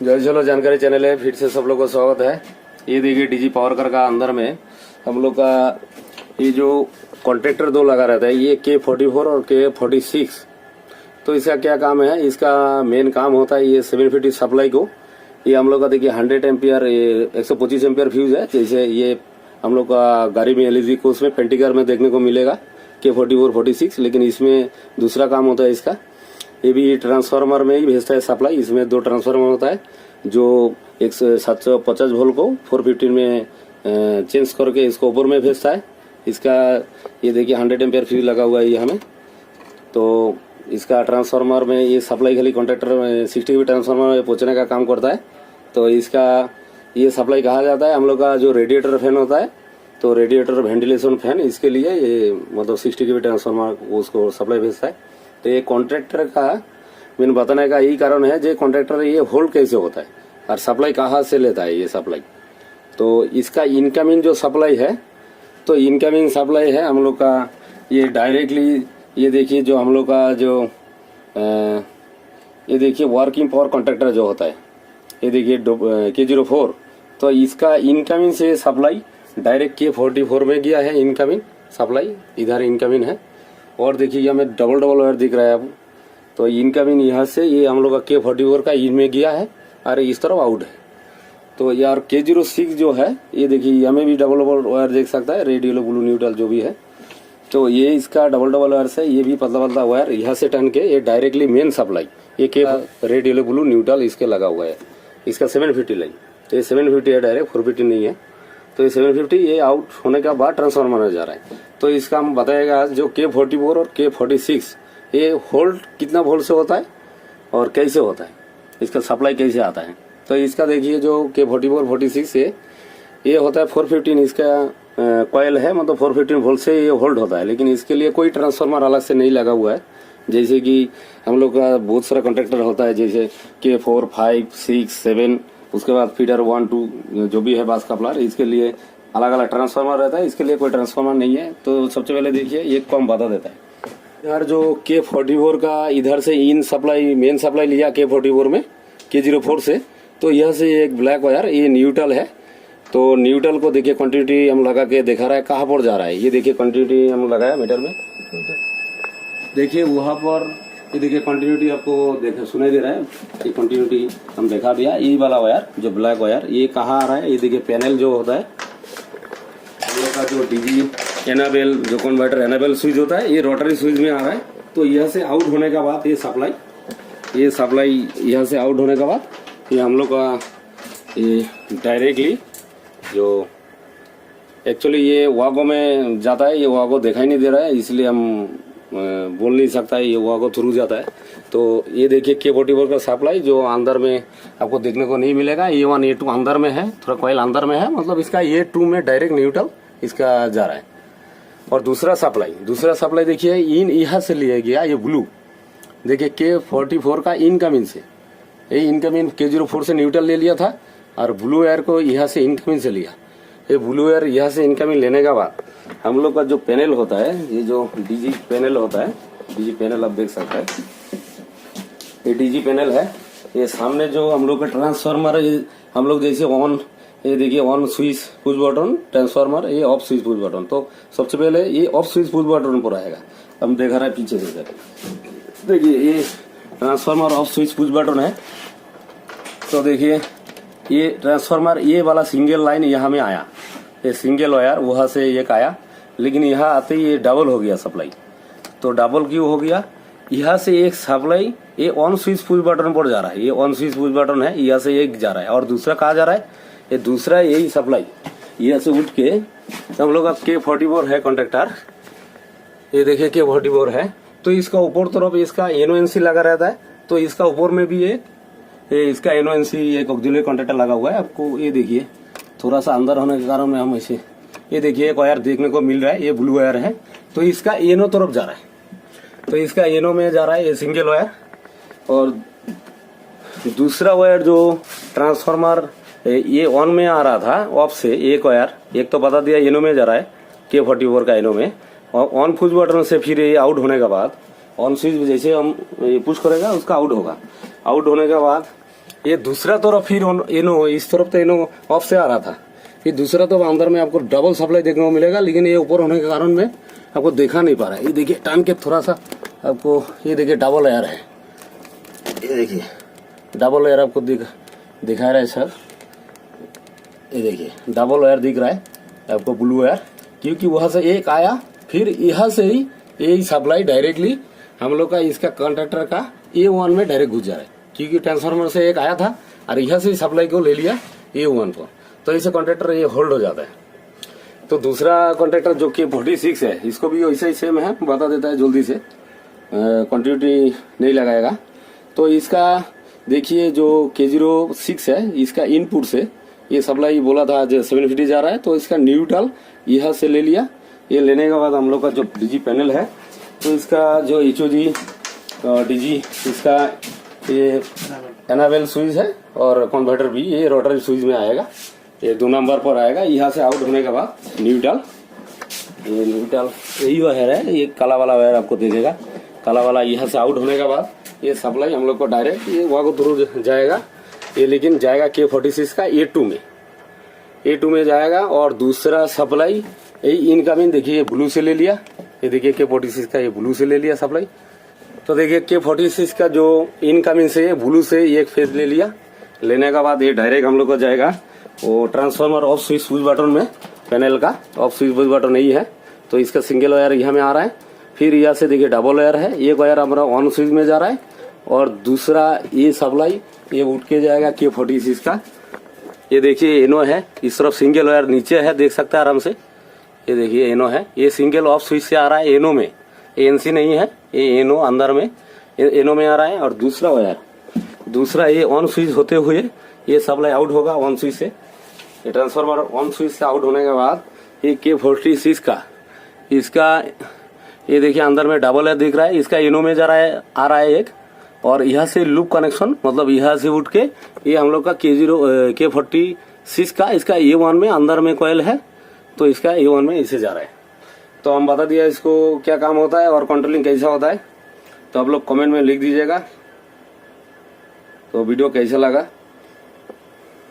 जय चलो जानकारी चैनल है, फिर से सब लोग को स्वागत है। ये देखिए डीजी पावर कर का अंदर में हम लोग का ये जो कॉन्ट्रैक्टर दो लगा रहता है, ये K44 और K46। तो इसका क्या काम है? इसका मेन काम होता है ये 750 सप्लाई को, ये हम लोग का देखिए 100 एम्पियर 125 एम्पियर फ्यूज है। जैसे ये हम लोग का गाड़ी में एलईडी को उसमें पेंटिकर में देखने को मिलेगा K44 46, लेकिन इसमें दूसरा काम होता है इसका। ये भी ट्रांसफार्मर में ही भेजता है सप्लाई। इसमें दो ट्रांसफार्मर होता है जो 750 वोल्ट को 415 में चेंज करके इसको ऊपर में भेजता है। इसका ये देखिए 100 एम्पियर फ्यूज लगा हुआ है ये हमें। तो इसका ट्रांसफार्मर में ये सप्लाई खाली कॉन्ट्रैक्टर 60 केवी ट्रांसफार्मर में पहुंचने का काम करता है। तो इसका ये सप्लाई कहा जाता है हम लोग का जो रेडिएटर फैन होता है, तो रेडिएटर वेंटिलेशन फैन, इसके लिए ये मतलब 60 केवी ट्रांसफार्मर उसको सप्लाई भेजता है। तो ये कॉन्ट्रैक्टर का मैंने बताने का यही कारण है, जो कॉन्ट्रैक्टर ये होल्ड कैसे होता है और सप्लाई कहाँ से लेता है ये सप्लाई। तो इसका इनकमिंग जो सप्लाई है, तो इनकमिंग सप्लाई है हम लोग का ये डायरेक्टली, ये देखिए जो हम लोग का जो ये देखिए वर्किंग पावर कॉन्ट्रैक्टर जो होता है, ये देखिए K04। तो इसका इनकमिंग से सप्लाई डायरेक्ट K44 में गया है। इनकमिंग सप्लाई इधर इनकमिंग है, और देखिए हमें डबल वायर दिख रहा है अब। तो इनकमिंग यहाँ से ये हम लोग का K44 का इन में गया है और इस तरफ आउट है। तो यार K06 जो है, ये देखिए हमें भी डबल वायर देख सकता है, रेड येलो ब्लू न्यूट्रल जो भी है। तो ये इसका डबल वायर से ये भी पतला पतला वायर यहाँ से टन के ये डायरेक्टली मेन सप्लाई ये रेड येलो ब्लू न्यूट्रल इसके लगा हुआ है। इसका 750 लाइन, तो ये 750 है डायरेक्ट, 450 नहीं है। तो ये 750 ये आउट होने के बाद ट्रांसफार्मर में जा रहा है। तो इसका हम बताएगा जो K44 और K46 ये होल्ड कितना वोल्ट से होता है और कैसे होता है, इसका सप्लाई कैसे आता है। तो इसका देखिए जो K44 46 ये होता है 415, इसका कॉयल है, मतलब 415 वोल्ट से ये होल्ड होता है। लेकिन इसके लिए कोई ट्रांसफार्मर अलग से नहीं लगा हुआ है। जैसे कि हम लोग का बहुत सारा कॉन्ट्रैक्टर होता है, जैसे K4 5 6 7, उसके बाद फीडर 1 2 जो भी है बास कपलर, इसके लिए अलग अलग ट्रांसफार्मर रहता है। इसके लिए कोई ट्रांसफार्मर नहीं है। तो सबसे पहले देखिए एक कॉम बता देता है यार, जो K44 का इधर से इन सप्लाई मेन सप्लाई लिया K44 में K04 से। तो यह से एक ब्लैक वायर ये न्यूट्रल है। तो न्यूट्रल को देखिए कंटिन्यूटी हम लगा के दिखा रहा है कहाँ पर जा रहा है। ये देखिए कंटिन्यूटी हम लगाया मीटर में, देखिए वहां पर ये देखिए कंटिन्यूटी आपको देखा सुनाई दे रहा है। ये कंटिन्यूटी हम दिखा दिया। ये वाला वायर जो ब्लैक वायर ये कहाँ आ रहा है, ये देखिए पैनल जो होता है हम लोग का जो डीजी एनाबेल जो कन्वर्टर एनाबेल स्विच होता है, ये रोटरी स्विच में आ रहा है। तो यह से आउट होने के बाद ये सप्लाई यहाँ से आउट होने के बाद ये हम लोग का ये डायरेक्टली जो एक्चुअली ये वागो में जाता है। ये वागो दिखाई नहीं दे रहा है, इसलिए हम बोल नहीं सकता है, ये वागो थ्रू जाता है। तो ये देखिए K44 का सप्लाई जो अंदर में आपको देखने को नहीं मिलेगा। A1 A2 अंदर में है, थोड़ा कॉइल अंदर में है, मतलब इसका A2 में डायरेक्ट न्यूट्रल इसका जा रहा है। और दूसरा सप्लाई देखिए इन यहाँ से लिया गया, ये ब्लू देखिए K44 का इनकमिंग से, ये इनकमिंग K04 से न्यूट्रल ले लिया था और ब्लू एयर को यहाँ से इनकमिंग से लिया। ये ब्लू एयर यहाँ से इनकमिंग लेने के बाद हम लोग का जो पैनल होता है, ये जो डीजी पैनल होता है, डीजी पैनल आप देख सकते हैं, ये डीजी पैनल है। ये सामने जो हम लोग का ट्रांसफार्मर है, हम लोग जैसे ऑन, ये देखिए on switch push button transformer, ये ऑफ स्विच पुश बटन। तो सबसे पहले ये ऑफ स्विच पुश बटन पर आएगा। हम देख रहा है पीछे से, देखिए ये transformer off switch push button है। तो देखिए ये ट्रांसफार्मर ये वाला सिंगल लाइन यहाँ में आया, ये सिंगल वायर वहां से एक आया, लेकिन यहाँ आते ही ये डबल हो गया सप्लाई। तो डबल क्यों हो गया? यहाँ से एक सप्लाई ये ऑन स्विच पुश बटन पर जा रहा है, ये ऑन स्विच पुश बटन है, यहाँ से एक जा रहा है। और दूसरा कहाँ जा रहा है? ये दूसरा यही सप्लाई यहाँ से उठ के हम लोग का K44 है कॉन्ट्रैक्टर, ये देखिए K44 है। तो इसका ऊपर तरफ इसका NONC लगा रहता है। तो इसका ऊपर में भी एक इसका NONC एक ऑक्सिलरी कॉन्ट्रैक्टर लगा हुआ है। आपको ये देखिए थोड़ा सा अंदर होने के कारण में हम इसे ये देखिए एक वायर देखने को मिल रहा है, ये ब्लू वायर है। तो इसका एनो तरफ जा रहा है, तो इसका एनो में जा रहा है ये सिंगल वायर। और दूसरा वायर जो ट्रांसफार्मर ये ऑन में आ रहा था ऑफ से, एक वायर एक तो बता दिया एनो में जा रहा है K44 का एनो में, और ऑन पुश बटन से फिर ये आउट होने के बाद ऑन स्विच जैसे हम पुश करेगा उसका आउट होगा। आउट होने के बाद ये दूसरा तरफ फिर इनो इस तरफ तो इनो ऑफ से आ रहा था, फिर दूसरा तरफ अंदर में आपको डबल सप्लाई देखने को मिलेगा, लेकिन ये ऊपर होने के कारण में आपको देखा नहीं पा रहा है। ये देखिए टान के थोड़ा सा आपको, ये देखिए डबल एयर है, ये देखिए डबल एयर आपको दिखा रहा है सर, ये देखिए डबल एयर दिख रहा है आपको, ब्लू एयर, क्योंकि वहां से एक आया, फिर यहाँ से ही यही सप्लाई डायरेक्टली हम लोग का इसका कॉन्ट्रैक्टर का A1 में डायरेक्ट घुस जा रहा है, क्योंकि ट्रांसफार्मर से एक आया था और यहाँ से सप्लाई को ले लिया A1 को, तो इसे कॉन्ट्रैक्टर ये होल्ड हो जाता है। तो दूसरा कॉन्ट्रैक्टर जो K46 है, इसको भी वैसे ही सेम है, बता देता है जल्दी से, कंटिन्यूटी नहीं लगाएगा। तो इसका देखिए जो K06 है, इसका इनपुट से ये सप्लाई बोला था जो 750 जा रहा है, तो इसका न्यूट्रल यहाँ से ले लिया। ये लेने के बाद हम लोग का जो डीजी पैनल है, तो इसका जो HOG डीजी, इसका ये एनाबेल स्विच है और कन्वर्टर भी ये रोटरी स्विच में आएगा, ये 2 नंबर पर आएगा। यहाँ से आउट होने के बाद न्यूट्रल, ये न्यूट्रल यही वायर है, ये काला वाला वायर आपको देखेगा, काला वाला यहाँ से आउट होने के बाद ये सप्लाई हम लोग को डायरेक्ट ये वहाँ को थ्रू जाएगा, ये लेकिन जाएगा K46 का A2 में जाएगा। और दूसरा सप्लाई ये इनकमिंग देखिए ब्लू से ले लिया, ये देखिए K46 का ये ब्लू से ले लिया सप्लाई। तो देखिए K46 का जो इनकमिंग से ब्लू से एक फेज ले लिया, लेने के बाद ये डायरेक्ट हम लोग को जाएगा वो ट्रांसफार्मर ऑफ स्विच बटन में, पैनल का ऑफ स्विच बटन नहीं है, तो इसका सिंगल वायर यहाँ में आ रहा है। फिर यहाँ से देखिए डबल वायर है, एक वायर हमारा ऑन स्विच में जा रहा है और दूसरा ये सप्लाई ये उठ के जाएगा K46 का। ये देखिए एनो है, इस तरफ सिंगल वायर नीचे है, देख सकते हैं आराम से, ये देखिए एनो है, ये सिंगल ऑफ स्विच से आ रहा है एनो में, ANC नहीं है, ये एनो अंदर में एनो में आ रहा है। और दूसरा वायर, दूसरा ये ऑन स्विच होते हुए ये सप्लाई आउट होगा ऑन स्विच से, ये ट्रांसफार्मर ऑन स्विच से आउट होने के बाद ये K46 का, इसका ये देखिए अंदर में डबल है दिख रहा है, इसका एनो में आ रहा है एक, और यहाँ से लूप कनेक्शन, मतलब यहाँ से उठ के ये हम लोग का K46 का, इसका A1 में अंदर में कॉइल है, तो इसका A1 में इसे जा रहा है। तो हम बता दिया इसको क्या काम होता है और कंट्रोलिंग कैसा होता है, तो आप लोग कमेंट में लिख दीजिएगा। तो वीडियो कैसा लगा